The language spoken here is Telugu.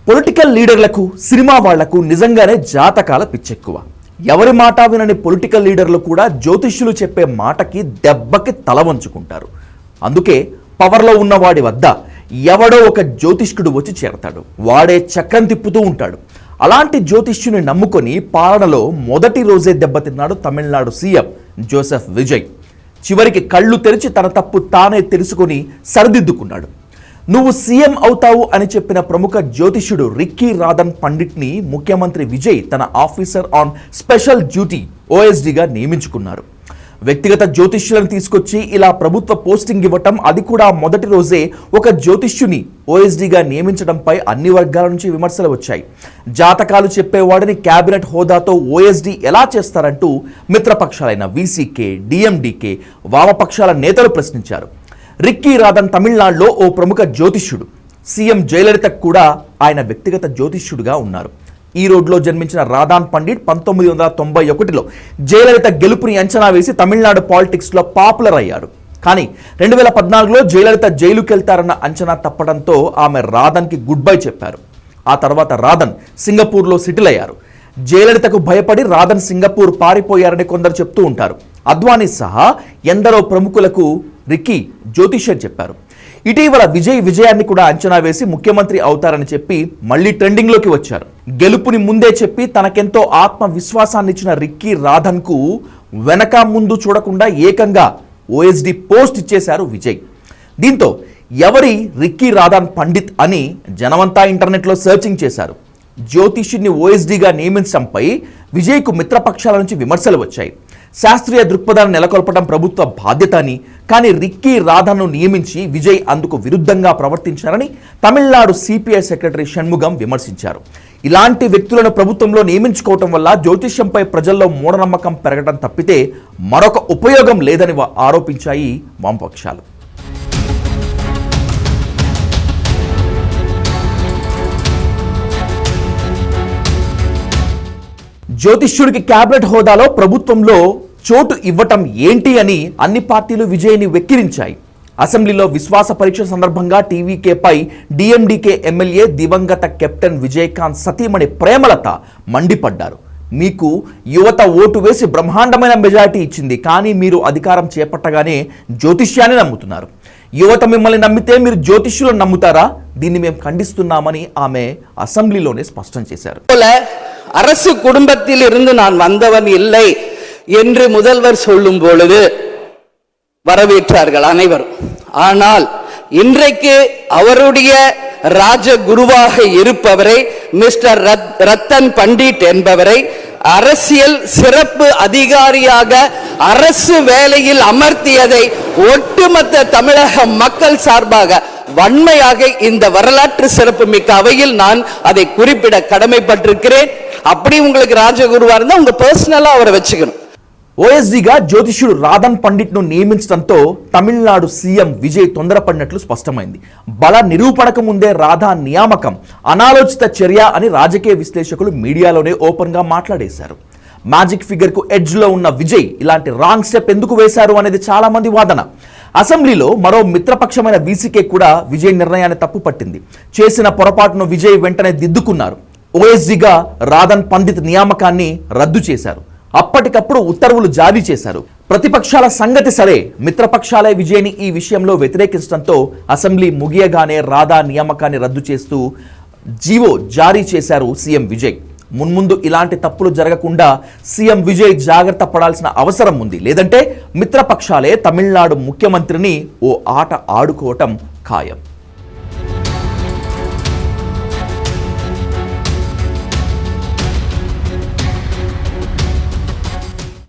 పొలిటికల్ లీడర్లకు సినిమా వాళ్లకు నిజంగానే జాతకాల పిచ్చెక్కువ. ఎవరి మాట వినని పొలిటికల్ లీడర్లు కూడా జ్యోతిష్యులు చెప్పే మాటకి దెబ్బకి తల వంచుకుంటారు. అందుకే పవర్లో ఉన్నవాడి వద్ద ఎవడో ఒక జ్యోతిష్కుడు వచ్చి చేరతాడు. వాడే చక్రం తిప్పుతూ ఉంటాడు. అలాంటి జ్యోతిష్యుని నమ్ముకొని పాలనలో మొదటి రోజే దెబ్బతిన్నాడు తమిళనాడు సీఎం జోసెఫ్ విజయ్. చివరికి కళ్ళు తెరిచి తన తప్పు తానే తెలుసుకొని సరిదిద్దుకున్నాడు. నువ్వు సీఎం అవుతావు అని చెప్పిన ప్రముఖ జ్యోతిష్యుడు రిక్కీ రాధన్ పండిట్ని ముఖ్యమంత్రి విజయ్ తన ఆఫీసర్ ఆన్ స్పెషల్ డ్యూటీ ఓఎస్డీగా నియమించుకున్నారు. వ్యక్తిగత జ్యోతిష్యులను తీసుకొచ్చి ఇలా ప్రభుత్వ పోస్టింగ్ ఇవ్వటం, అది కూడా మొదటి రోజే ఒక జ్యోతిష్యుని ఓఎస్డీగా నియమించడంపై అన్ని వర్గాల నుంచి విమర్శలు వచ్చాయి. జాతకాలు చెప్పేవాడిని కేబినెట్ హోదాతో ఓఎస్డీ ఎలా చేస్తారంటూ మిత్రపక్షాలైన వీసీకే, డిఎండికే, వామపక్షాల నేతలు ప్రశ్నించారు. రిక్కీ రాధన్ తమిళనాడులో ఓ ప్రముఖ జ్యోతిష్యుడు. సీఎం జయలలితకు కూడా ఆయన వ్యక్తిగత జ్యోతిష్యుడిగా ఉన్నారు. ఈ రోడ్లో జన్మించిన రాధాన్ పండిట్ 1991లో జయలలిత గెలుపుని అంచనా వేసి తమిళనాడు పాలిటిక్స్లో పాపులర్ అయ్యారు. కానీ 2014లో జయలలిత జైలుకి వెళ్తారన్న అంచనా తప్పడంతో ఆమె రాధన్కి గుడ్ బై చెప్పారు. ఆ తర్వాత రాధన్ సింగపూర్లో సెటిల్ అయ్యారు. జయలలితకు భయపడి రాధన్ సింగపూర్ పారిపోయారని కొందరు చెప్తూ ఉంటారు. అద్వానీ సహా ఎందరో ప్రముఖులకు రిక్కీ జ్యోతిష్యం చెప్పారు. ఇటీవల విజయాన్ని కూడా అంచనా వేసి ముఖ్యమంత్రి అవుతారని చెప్పి మళ్ళీ ట్రెండింగ్లోకి వచ్చారు. గెలుపుని ముందే చెప్పి తనకెంతో ఆత్మవిశ్వాసాన్ని ఇచ్చిన రిక్కీ రాధన్కు వెనక ముందు చూడకుండా ఏకంగా ఓఎస్డీ పోస్ట్ ఇచ్చేశారు విజయ్. దీంతో ఎవరి రిక్కీ రాధన్ పండిత్ అని జనమంతా ఇంటర్నెట్లో సెర్చింగ్ చేశారు. జ్యోతిష్యుడిని ఓఎస్డీగా నియమించడంపై విజయ్కు మిత్రపక్షాల నుంచి విమర్శలు వచ్చాయి. శాస్త్రీయ దృక్పథాన్ని నెలకొల్పడం ప్రభుత్వ బాధ్యత అని, కానీ రిక్కీ రాధన్ను నియమించి విజయ్ అందుకు విరుద్ధంగా ప్రవర్తించారని తమిళనాడు సిపిఐ సెక్రటరీ షణ్ముగం విమర్శించారు. ఇలాంటి వ్యక్తులను ప్రభుత్వంలో నియమించుకోవటం వల్ల జ్యోతిష్యంపై ప్రజల్లో మూఢనమ్మకం పెరగడం తప్పితే మరొక ఉపయోగం లేదని ఆరోపించాయి వామపక్షాలు. జ్యోతిష్యుడికి క్యాబినెట్ హోదాలో ప్రభుత్వంలో చోటు ఇవ్వటం ఏంటి అని అన్ని పార్టీలు విజయ్ని వెక్కిరించాయి. అసెంబ్లీలో విశ్వాస పరీక్ష సందర్భంగా టీవీకేపై డిఎండికే ఎమ్మెల్యే దివంగత కెప్టెన్ విజయకాంత్ సతీమణి ప్రేమలత మండిపడ్డారు. మీకు యువత ఓటు వేసి బ్రహ్మాండమైన మెజారిటీ ఇచ్చింది, కానీ మీరు అధికారం చేపట్టగానే జ్యోతిష్యాన్ని నమ్ముతున్నారు. యువత మిమ్మల్ని నమ్మితే మీరు జ్యోతిష్యులను నమ్ముతారా? దీన్ని మేము ఖండిస్తున్నామని ఆమె అసెంబ్లీలోనే స్పష్టం చేశారు. அரசு குடும்பத்தில் இருந்து நான் வந்தவன் இல்லை என்று முதல்வர் சொல்லும் பொழுது வரவேற்றார்கள் அனைவரும். ஆனால் இன்றைக்கு அவருடைய ராஜகுருவாக இருப்பவரை மிஸ்டர் ரத்தன் பண்டிட் என்பவரை அரசியல் சிறப்பு அதிகாரியாக அரசு வேலையில் அமர்த்தியதை ஒட்டுமொத்த தமிழக மக்கள் சார்பாக வன்மையாக இந்த வரலாற்று சிறப்பு மிக்க அவையில் நான் அதை குறிப்பிட கடமைப்பட்டிருக்கிறேன். அப்படி உங்களுக்கு ராஜகுருவா இருந்தா உங்க పర్సనల్ அவரை வச்சுக்கணும். ఓఎస్డీగా జ్యోతిష్యుడు రాధన్ పండిట్ను నియమించడంతో తమిళనాడు సీఎం విజయ్ తొందరపడినట్లు స్పష్టమైంది. బల నిరూపణకు ముందే రాధా నియామకం అనాలోచిత చర్య అని రాజకీయ విశ్లేషకులు మీడియాలోనే ఓపెన్గా మాట్లాడేశారు. మ్యాజిక్ ఫిగర్కు ఎడ్జ్లో ఉన్న విజయ్ ఇలాంటి రాంగ్ స్టెప్ ఎందుకు వేశారు అనేది చాలా మంది వాదన. అసెంబ్లీలో మరో మిత్రపక్షమైన వీసీకే కూడా విజయ్ నిర్ణయాన్ని తప్పుపట్టింది. చేసిన పొరపాటును విజయ్ వెంటనే దిద్దుకున్నారు. ఓఎస్డీగా రాధన్ పండిత్ నియామకాన్ని రద్దు చేశారు. అప్పటికప్పుడు ఉత్తర్వులు జారీ చేశారు. ప్రతిపక్షాల సంగతి సరే, మిత్రపక్షాలే విజయ్ని ఈ విషయంలో వ్యతిరేకించడంతో అసెంబ్లీ ముగియగానే రాధా నియామకాన్ని రద్దు చేస్తూ జీవో జారీ చేశారు సీఎం విజయ్. మున్ముందు ఇలాంటి తప్పులు జరగకుండా సీఎం విజయ్ జాగ్రత్త పడాల్సిన అవసరం ఉంది. లేదంటే మిత్రపక్షాలే తమిళనాడు ముఖ్యమంత్రిని ఓ ఆట ఆడుకోవటం ఖాయం.